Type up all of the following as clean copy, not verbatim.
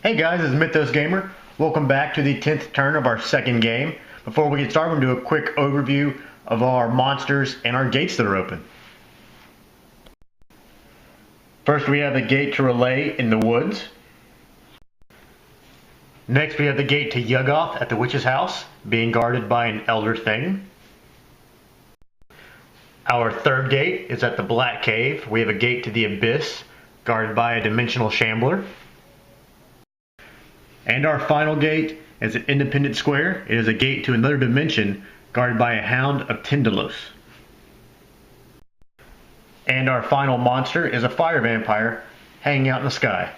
Hey guys, it's Mythos Gamer. Welcome back to the 10th turn of our second game. Before we get started, we're going to do a quick overview of our monsters and our gates that are open. First, we have the gate to Relay in the woods. Next, we have the gate to Yuggoth at the witch's house, being guarded by an elder thing. Our third gate is at the Black Cave. We have a gate to the Abyss, guarded by a dimensional shambler. And our final gate is at Independent Square. It is a gate to another dimension, guarded by a Hound of Tyndalos. And our final monster is a fire vampire hanging out in the sky.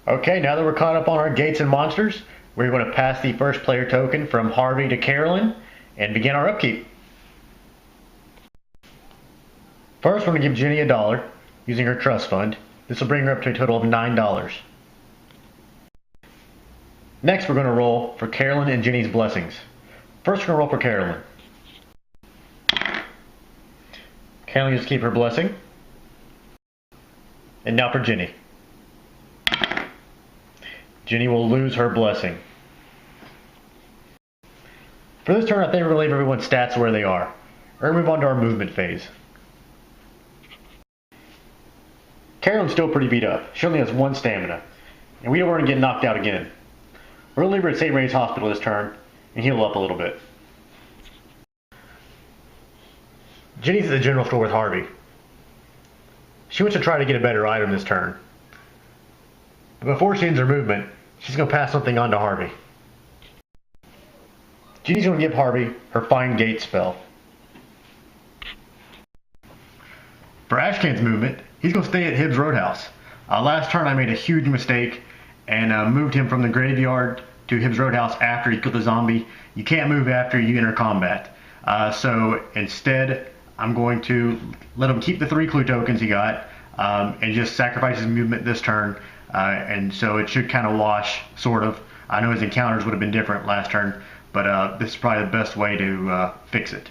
Okay, now that we're caught up on our gates and monsters, we're going to pass the first player token from Harvey to Carolyn and begin our upkeep. First, we're going to give Jenny $1 using her trust fund. This will bring her up to a total of $9. Next, we're going to roll for Carolyn and Jenny's blessings. First, we're going to roll for Carolyn. Carolyn gets to keep her blessing. And now for Jenny. Jenny will lose her blessing. For this turn, I think we're going to leave everyone's stats where they are. We're going to move on to our movement phase. Carolyn's still pretty beat up. She only has 1 stamina. And we don't want to get knocked out again. We're going to leave her at St. Mary's Hospital this turn and heal up a little bit. Jenny's at the general store with Harvey. She wants to try to get a better item this turn. But before she ends her movement, she's going to pass something on to Harvey. Jenny's going to give Harvey her Find Gate spell. For Ashcan's movement, he's going to stay at Hibbs Roadhouse. Last turn I made a huge mistake and moved him from the graveyard to Hibbs Roadhouse after he killed the zombie. You can't move after you enter combat. So instead, I'm going to let him keep the 3 clue tokens he got and just sacrifice his movement this turn. And so it should kind of wash, sort of. I know his encounters would have been different last turn, but this is probably the best way to fix it.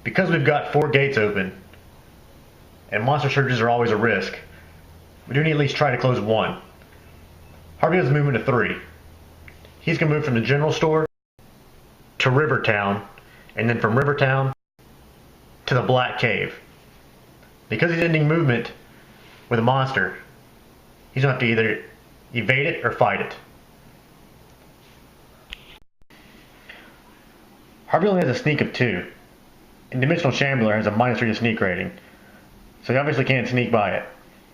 Because we've got 4 gates open, and monster surges are always a risk, we do need to at least try to close 1. Harvey has a movement of 3. He's going to move from the general store to Rivertown, and then from Rivertown to the Black Cave. Because he's ending movement with a monster, he's going to have to either evade it or fight it. Harvey only has a sneak of 2. And Dimensional Shambler has a -3 to sneak rating. So he obviously can't sneak by it.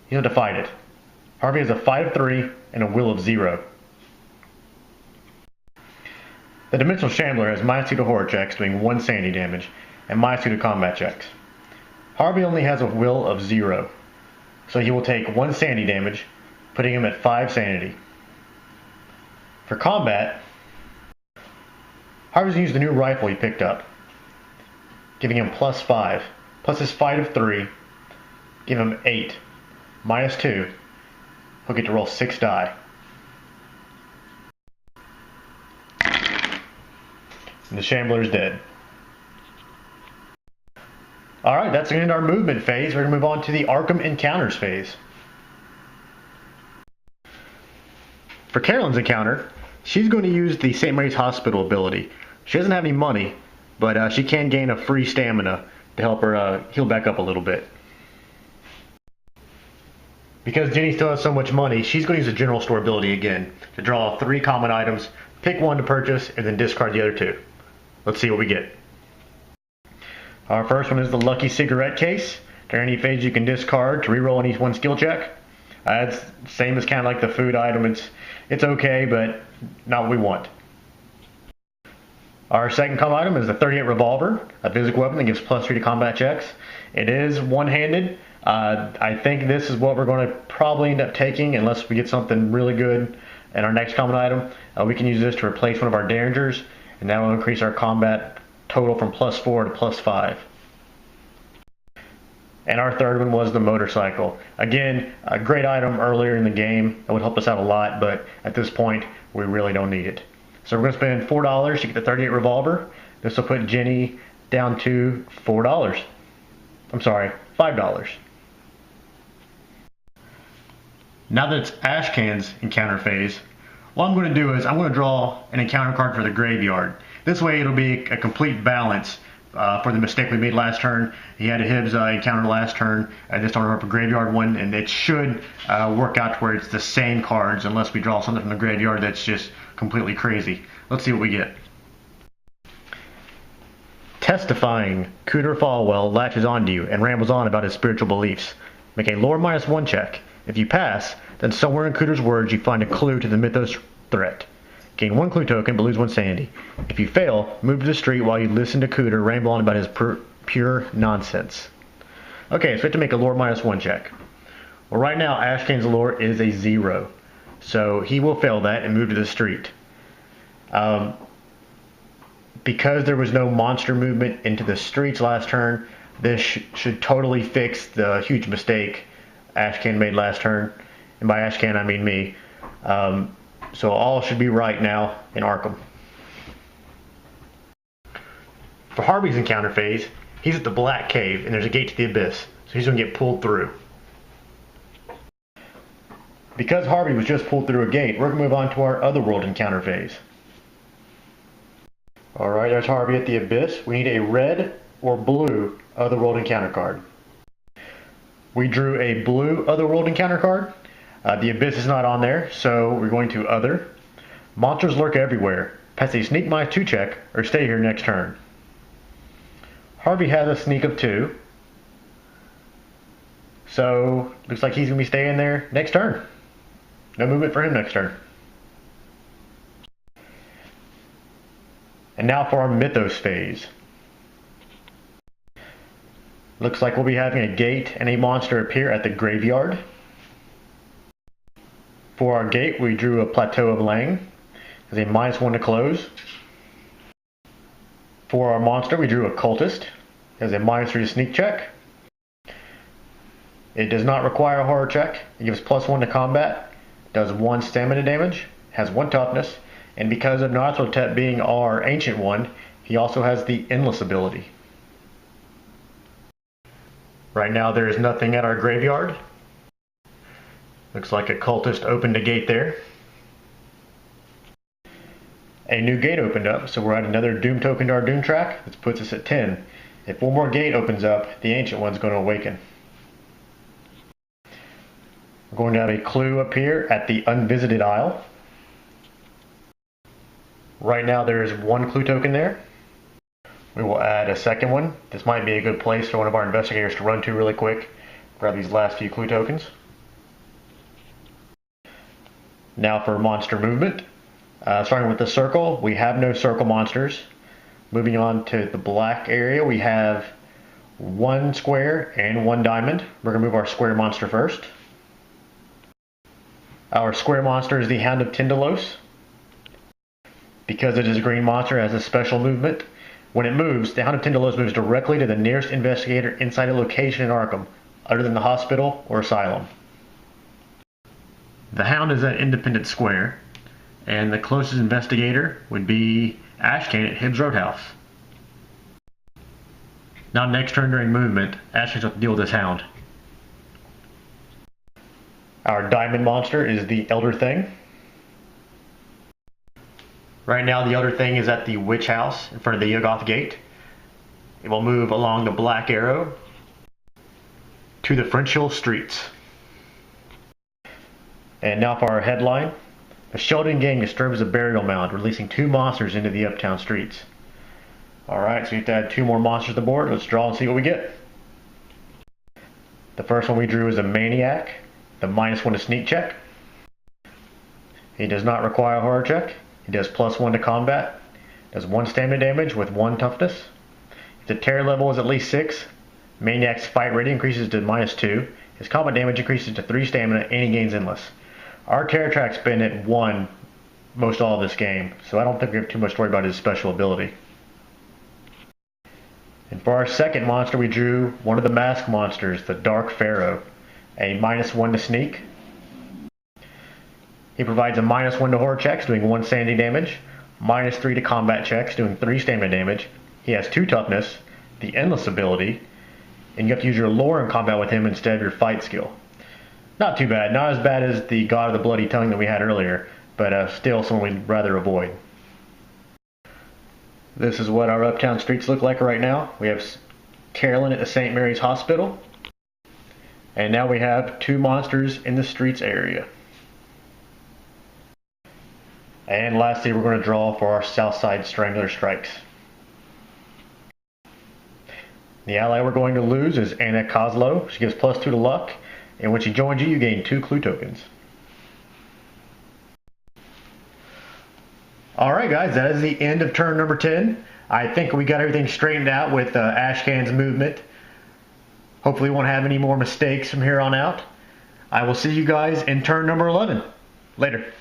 He'll have to fight it. Harvey has a fight of 3 and a will of 0. The Dimensional Shambler has -2 to horror checks, doing 1 sanity damage, and -2 to combat checks. Harvey only has a will of 0. So he will take 1 sanity damage, putting him at 5 sanity. For combat, Harvey's going to use the new rifle he picked up, giving him +5, plus his fight of 3, give him 8, -2, he'll get to roll 6 die. And the Shambler is dead. Alright, that's going to end our movement phase. We're going to move on to the Arkham Encounters phase. For Carolyn's encounter, she's going to use the St. Mary's Hospital ability. She doesn't have any money, but she can gain a free stamina to help her heal back up a little bit. Because Jenny still has so much money, she's going to use the general store ability again to draw 3 common items, pick 1 to purchase, and then discard the other 2. Let's see what we get. Our first one is the Lucky Cigarette Case. During any phase you can discard to reroll any 1 skill check. It's same as kind of like the food item. It's okay, but not what we want. Our second common item is the 38 Revolver, a physical weapon that gives +3 to combat checks. It is one-handed. I think this is what we're going to probably end up taking unless we get something really good in our next common item. We can use this to replace one of our Derringers, and that will increase our combat total from +4 to +5. And our third one was the Motorcycle. Again, a great item earlier in the game. It would help us out a lot, but at this point, we really don't need it. So we're going to spend $4 to get the 38 Revolver. This will put Jenny down to $4. I'm sorry, $5. Now that it's Ashcan's encounter phase, what I'm going to do is I'm going to draw an encounter card for the graveyard. This way it'll be a complete balance for the mistake we made last turn. He had a Hibbs encounter last turn, and this time we're up a graveyard one, and it should work out to where it's the same cards unless we draw something from the graveyard that's just completely crazy. Let's see what we get. Testifying, Cooter Falwell latches onto you and rambles on about his spiritual beliefs. Make a lore -1 check. If you pass, then somewhere in Cooter's words you find a clue to the mythos threat. Gain 1 clue token but lose 1 sanity. If you fail, move to the street while you listen to Cooter ramble on about his pure nonsense. Okay, so we have to make a lore -1 check. Well, right now Ashcan's lore is a 0, so he will fail that and move to the street. Because there was no monster movement into the streets last turn, this should totally fix the huge mistake Ashcan made last turn. And by Ashcan, I mean me. So all should be right now in Arkham. For Harvey's encounter phase, he's at the Black Cave and there's a gate to the Abyss, so he's going to get pulled through. Because Harvey was just pulled through a gate, we're going to move on to our Otherworld encounter phase. Alright, there's Harvey at the Abyss. We need a red or blue Otherworld encounter card. We drew a blue Otherworld encounter card. The Abyss is not on there, so we're going to Other. Monsters lurk everywhere. Pass a sneak -2 check or stay here next turn. Harvey has a sneak of 2. So, looks like he's going to be staying there next turn. No movement for him next turn. And now for our Mythos phase. Looks like we'll be having a gate and a monster appear at the graveyard. For our gate, we drew a Plateau of Lang. Has a -1 to close. For our monster, we drew a Cultist. Has a -3 to sneak check. It does not require a horror check. It gives +1 to combat. Does 1 stamina damage. Has 1 toughness. And because of Nyarlathotep being our ancient one, he also has the Endless ability. Right now there is nothing at our graveyard. Looks like a cultist opened a gate there. A new gate opened up, so we're at another Doom token to our Doom track. This puts us at 10. If one more gate opens up, the ancient one's going to awaken. We're going to have a clue appear at the Unvisited Isle. Right now there is 1 clue token there. We will add a second one. This might be a good place for one of our investigators to run to really quick. Grab these last few clue tokens. Now for monster movement. Starting with the circle, we have no circle monsters. Moving on to the black area, we have 1 square and 1 diamond. We're going to move our square monster first. Our square monster is the Hound of Tindalos. Because it is a green monster, it has a special movement. When it moves, the Hound of Tindalos moves directly to the nearest investigator inside a location in Arkham, other than the hospital or asylum. The Hound is an independent square, and the closest investigator would be Ashcan at Hibbs Roadhouse. Now next turn during movement, Ashcan's have to deal with this Hound. Our diamond monster is the Elder Thing. Right now the Elder Thing is at the Witch House in front of the Yuggoth Gate. It will move along the Black Arrow to the French Hill Streets. And now for our headline. The Sheldon gang disturbs a burial mound, releasing 2 monsters into the uptown streets. Alright, so we have to add 2 more monsters to the board. Let's draw and see what we get. The first one we drew is a Maniac, the -1 to sneak check. He does not require a horror check. He does +1 to combat. Does 1 stamina damage with 1 toughness. If the terror level is at least 6, Maniac's fight rate increases to -2. His combat damage increases to 3 stamina and he gains endless. Our terror track's been at 1 most all of this game, so I don't think we have too much to worry about his special ability. And for our second monster, we drew one of the mask monsters, the Dark Pharaoh, a -1 to sneak. He provides a -1 to horror checks, doing 1 sanity damage, -3 to combat checks, doing 3 stamina damage. He has 2 toughness, the Endless ability, and you have to use your lore in combat with him instead of your fight skill. Not too bad. Not as bad as the God of the Bloody Tongue that we had earlier, but still someone we'd rather avoid. This is what our uptown streets look like right now. We have Carolyn at the St. Mary's Hospital. And now we have two monsters in the streets area. And lastly, we're going to draw for our Southside Strangler strikes. The ally we're going to lose is Anna Kozlow. She gives +2 to luck, and when she joins you, you gain 2 clue tokens. Alright guys, that is the end of turn number 10. I think we got everything straightened out with Ashcan's movement. Hopefully we won't have any more mistakes from here on out. I will see you guys in turn number 11. Later.